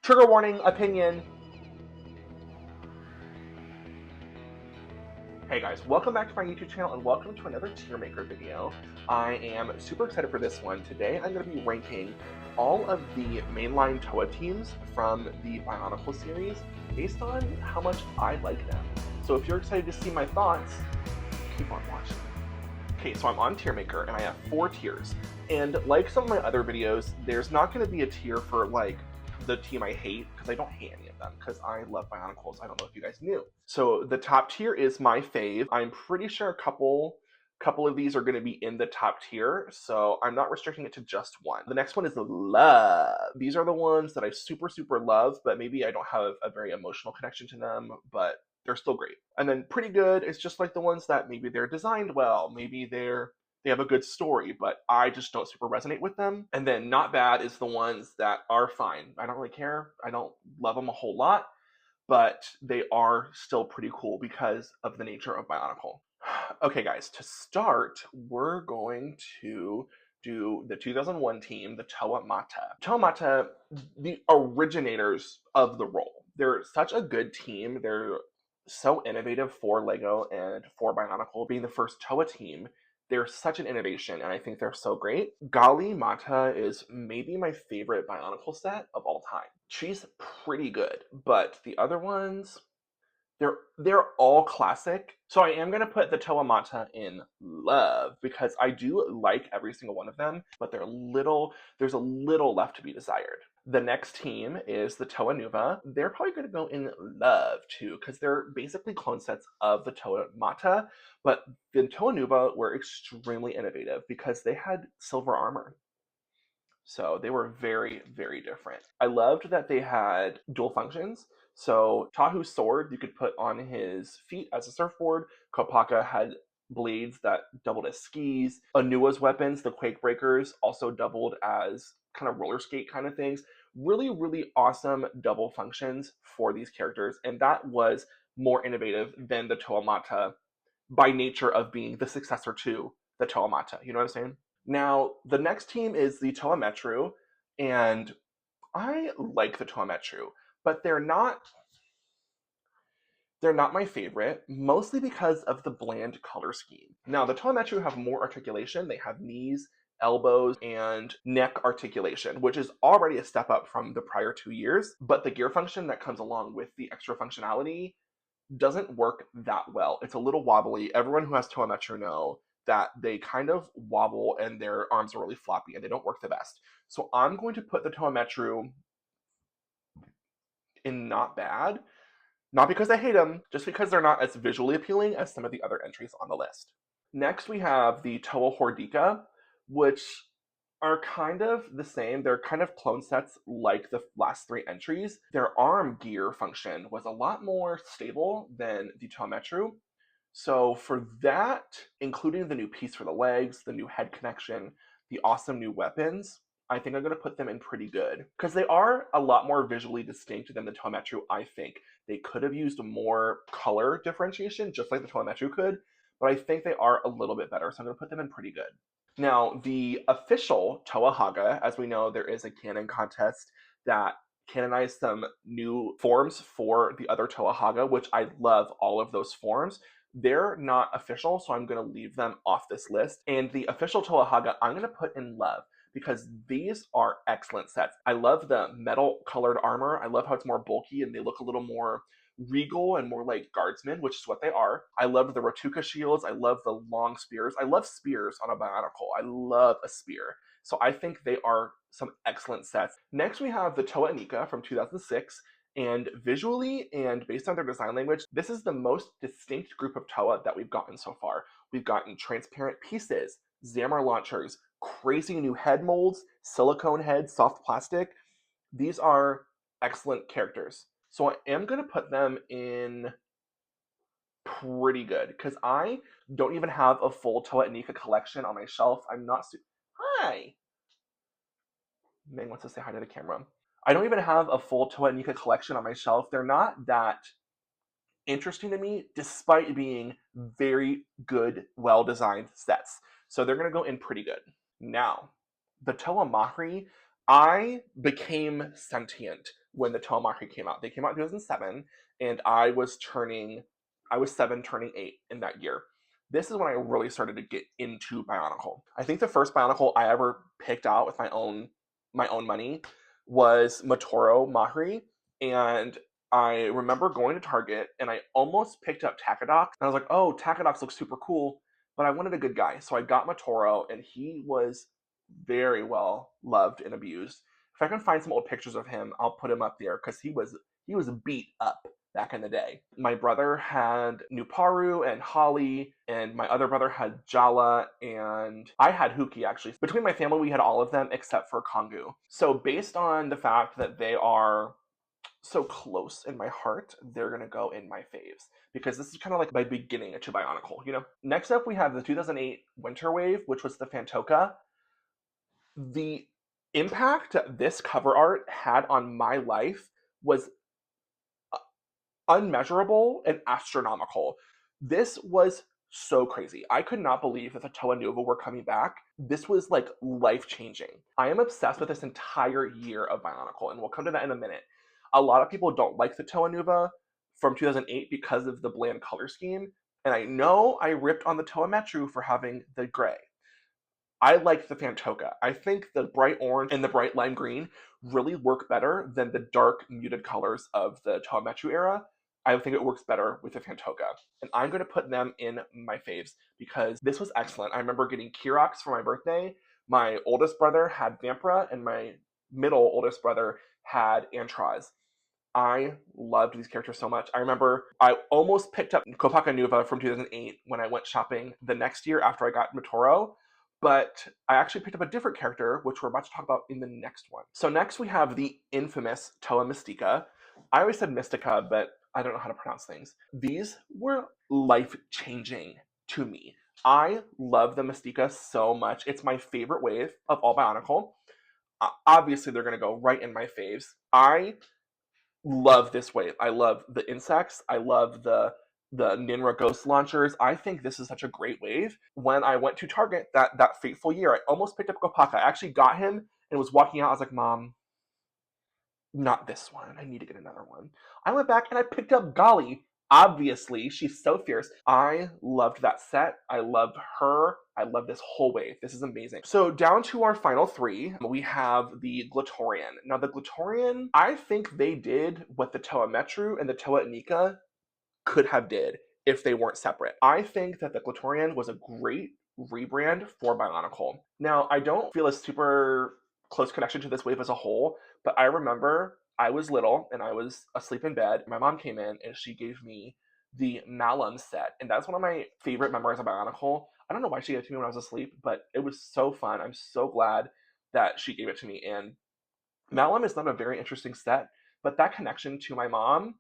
Trigger warning, opinion. Hey guys, welcome back to my YouTube channel and welcome to another tier maker video. I am super excited for this one. Today I'm going to be ranking all of the mainline Toa teams from the BIONICLE series based on how much I like them. So if you're excited to see my thoughts, keep on watching. Okay, so I'm on tier maker and I have 4 tiers. And like some of my other videos, there's not going to be a tier for like the team I hate, because I don't hate any of them, because I love Bionicles. I don't know if you guys knew. So the top tier is my fave. I'm pretty sure a couple of these are going to be in the top tier, so I'm not restricting it to just one. The next one is love. These are the ones that I super love, but maybe I don't have a very emotional connection to them, but they're still great. And then pretty good is just like the ones that maybe they're designed well, maybe they have a good story, but I just don't super resonate with them. And then not bad is the ones that are fine. I don't really care. I don't love them a whole lot, but they are still pretty cool because of the nature of Bionicle. Okay, guys, to start, we're going to do the 2001 team, the Toa Mata. Toa Mata, the originators of the role. They're such a good team. They're so innovative for LEGO and for Bionicle, being the first Toa team. They're such an innovation, and I think they're so great. Gali Mata is maybe my favorite Bionicle set of all time. She's pretty good, but the other ones, they're all classic. So I am going to put the Toa Mata in love because I do like every single one of them, but there's a little left to be desired. The next team is the Toa Nuva. They're probably going to go in love too, because they're basically clone sets of the Toa Mata, but the Toa Nuva were extremely innovative because they had silver armor. So they were very different. I loved that they had dual functions. So Tahu's sword you could put on his feet as a surfboard. Kopaka had blades that doubled as skis. Anua's weapons, the Quake Breakers, also doubled as kind of roller skate kind of things. Really awesome double functions for these characters, and that was more innovative than the Toa Mata by nature of being the successor to the Toa Mata. You know what I'm saying? Now, the next team is the Toa Metru, and I like the Toa Metru, but they're not my favorite, mostly because of the bland color scheme. Now, the Toa Metru have more articulation. They have knees, elbows, and neck articulation, which is already a step up from the prior 2 years, but the gear function that comes along with the extra functionality doesn't work that well. It's a little wobbly. Everyone who has Toa Metru know that they kind of wobble and their arms are really floppy and they don't work the best. So I'm going to put the Toa Metru in not bad. Not because I hate them, just because they're not as visually appealing as some of the other entries on the list. Next, we have the Toa Hordika, which are kind of the same. They're kind of clone sets like the last 3 entries. Their arm gear function was a lot more stable than the Toa Metru. So for that, including the new piece for the legs, the new head connection, the awesome new weapons, I think I'm going to put them in pretty good. Because they are a lot more visually distinct than the Toa Metru, I think. They could have used more color differentiation, just like the Toa Metru could, but I think they are a little bit better, so I'm going to put them in pretty good. Now, the official Toa Haga, as we know, there is a canon contest that canonized some new forms for the other Toa Haga, which I love all of those forms. They're not official, so I'm going to leave them off this list. And the official Toa Haga, I'm going to put in love because these are excellent sets. I love the metal colored armor. I love how it's more bulky and they look a little more regal and more like guardsmen, which is what they are. I love the Ratuka shields. I love the long spears. I love spears on a Bionicle. I love a spear. So I think they are some excellent sets. Next, we have the Toa Inika from 2006. And visually and based on their design language, this is the most distinct group of Toa that we've gotten so far. We've gotten transparent pieces, Zamor launchers, crazy new head molds, silicone heads, soft plastic. These are excellent characters. So I am going to put them in pretty good because I don't even have a full Toa Inika collection on my shelf. I'm not Hi! Ming wants to say hi to the camera. I don't even have a full Toa Inika collection on my shelf. They're not that interesting to me, despite being very good, well-designed sets. So they're going to go in pretty good. Now, the Toa Mahri, I became sentient when the Toa Machri came out. They came out in 2007, and I was 7 turning 8 in that year. This is when I really started to get into Bionicle. I think the first Bionicle I ever picked out with my own money was Motoro Machri, and I remember going to Target and I almost picked up Takadox. And I was like, oh, Takadox looks super cool, but I wanted a good guy. So I got Motoro, and he was very well loved and abused. If I can find some old pictures of him, I'll put him up there because he was beat up back in the day. My brother had Nuparu and Holly, and my other brother had Jala, and I had Huki actually. Between my family, we had all of them except for Kongu. So based on the fact that they are so close in my heart, they're gonna go in my faves because this is kind of like my beginning to Bionicle, you know? Next up, we have the 2008 Winter Wave, which was the Fantoka. The impact this cover art had on my life was unmeasurable and astronomical. This was so crazy. I could not believe that the Toa Nova were coming back. This was like life changing. I am obsessed with this entire year of Bionicle, and we'll come to that in a minute. A lot of people don't like the Toa Nova from 2008 because of the bland color scheme, and I know I ripped on the Toa Metru for having the gray. I like the Fantoka. I think the bright orange and the bright lime green really work better than the dark muted colors of the Toa Metru era. I think it works better with the Fantoka. And I'm going to put them in my faves because this was excellent. I remember getting Kirox for my birthday. My oldest brother had Vampira, and my middle oldest brother had Antraz. I loved these characters so much. I remember I almost picked up Kopaka Nuva from 2008 when I went shopping the next year after I got Motoro, but I actually picked up a different character, which we're about to talk about in the next one. So next we have the infamous Toa Mystica. I always said Mystica, but I don't know how to pronounce things. These were life-changing to me. I love the Mystica so much. It's my favorite wave of all Bionicle. Obviously, they're going to go right in my faves. I love this wave. I love the insects. I love the Ninra ghost launchers. I think this is such a great wave. When I went to Target that fateful year, I almost picked up Kopaka. I actually got him and was walking out. I was like, Mom, not this one. I need to get another one. I went back and I picked up Golly. Obviously, she's so fierce. I loved that set. I loved her. I love this whole wave. This is amazing. So down to our final three, we have the Glatorian. Now the Glatorian, I think they did what the Toa Metru and the Toa Inika could have did if they weren't separate. I think that the Glatorian was a great rebrand for Bionicle. Now, I don't feel a super close connection to this wave as a whole, but I remember I was little and I was asleep in bed. My mom came in and she gave me the Malum set, and that's one of my favorite memories of Bionicle. I don't know why she gave it to me when I was asleep, but it was so fun. I'm so glad that she gave it to me. And Malum is not a very interesting set, but that connection to my mom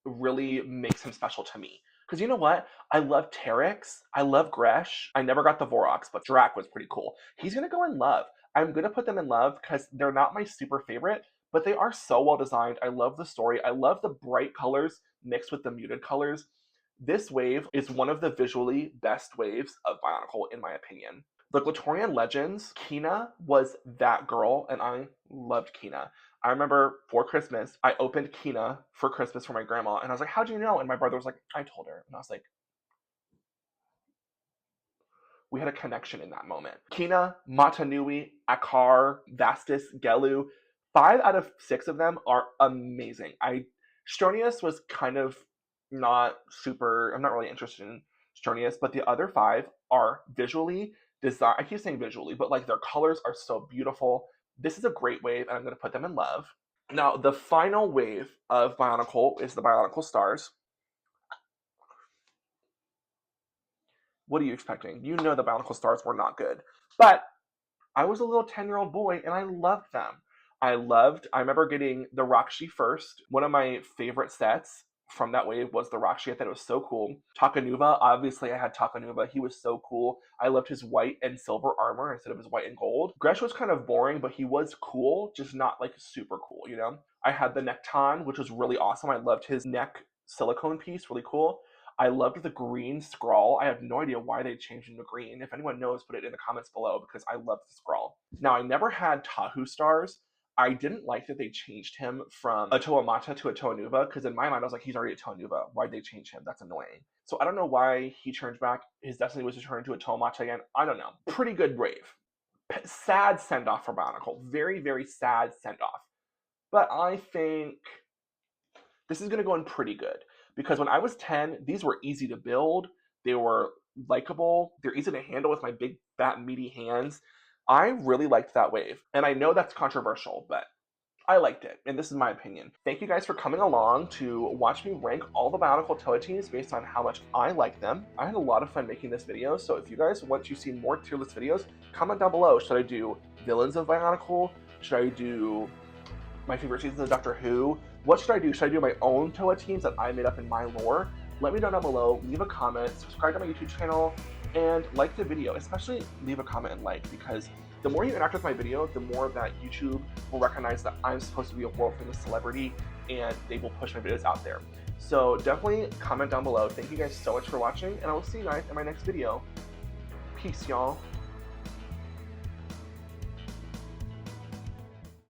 really makes him special to me. Because you know what? I love Terex. I love Gresh. I never got the Vorox, but Drak was pretty cool. He's going to go in love. I'm going to put them in love because they're not my super favorite, but they are so well designed. I love the story. I love the bright colors mixed with the muted colors. This wave is one of the visually best waves of Bionicle, in my opinion. The Glatorian Legends, Kina was that girl, and I loved Kina. I remember for Christmas, I opened Kina for Christmas for my grandma, and I was like, how'd you know? And my brother was like, I told her. And I was like, we had a connection in that moment. Kina, Matanui, Akar, Vastus, Gelu, 5 out of 6 of them are amazing. Stronius was kind of not super, I'm not really interested in Stronius, but the other 5 are visually designed. I keep saying visually, but like their colors are so beautiful. This is a great wave, and I'm going to put them in love. Now, the final wave of Bionicle is the Bionicle Stars. What are you expecting? You know the Bionicle Stars were not good. But I was a little 10-year-old boy, and I loved them. I remember getting the Rakshi first. One of my favorite sets from that wave was the Rakshi. I thought it was so cool. Takanuva, obviously I had Takanuva. He was so cool. I loved his white and silver armor instead of his white and gold. Gresh was kind of boring, but he was cool, just not like super cool, you know? I had the Nekton, which was really awesome. I loved his neck silicone piece, really cool. I loved the green scrawl. I have no idea why they changed into green. If anyone knows, put it in the comments below because I love the scrawl. Now, I never had Tahu stars. I didn't like that they changed him from a Toa Mata to a Toa Nuva, because in my mind I was like, he's already a Toa Nuva. Why'd they change him? That's annoying. So I don't know why he turned back. His destiny was to turn into a Toa Mata again. I don't know. Pretty good brave. Sad send-off for BIONICLE. Very, very sad send-off. But I think this is going to go in pretty good, because when I was 10, these were easy to build. They were likable. They're easy to handle with my big, fat, meaty hands. I really liked that wave. And I know that's controversial, but I liked it, and this is my opinion. Thank you guys for coming along to watch me rank all the BIONICLE Toa Teams based on how much I like them. I had a lot of fun making this video, so if you guys want to see more tier list videos, comment down below. Should I do villains of BIONICLE? Should I do my favorite seasons of Doctor Who? What should I do? Should I do my own Toa Teams that I made up in my lore? Let me know down below, leave a comment, subscribe to my YouTube channel, and like the video. Especially leave a comment and like, because the more you interact with my video, the more that YouTube will recognize that I'm supposed to be a world famous celebrity, and they will push my videos out there. So definitely comment down below. Thank you guys so much for watching, and I will see you guys in my next video. Peace, y'all.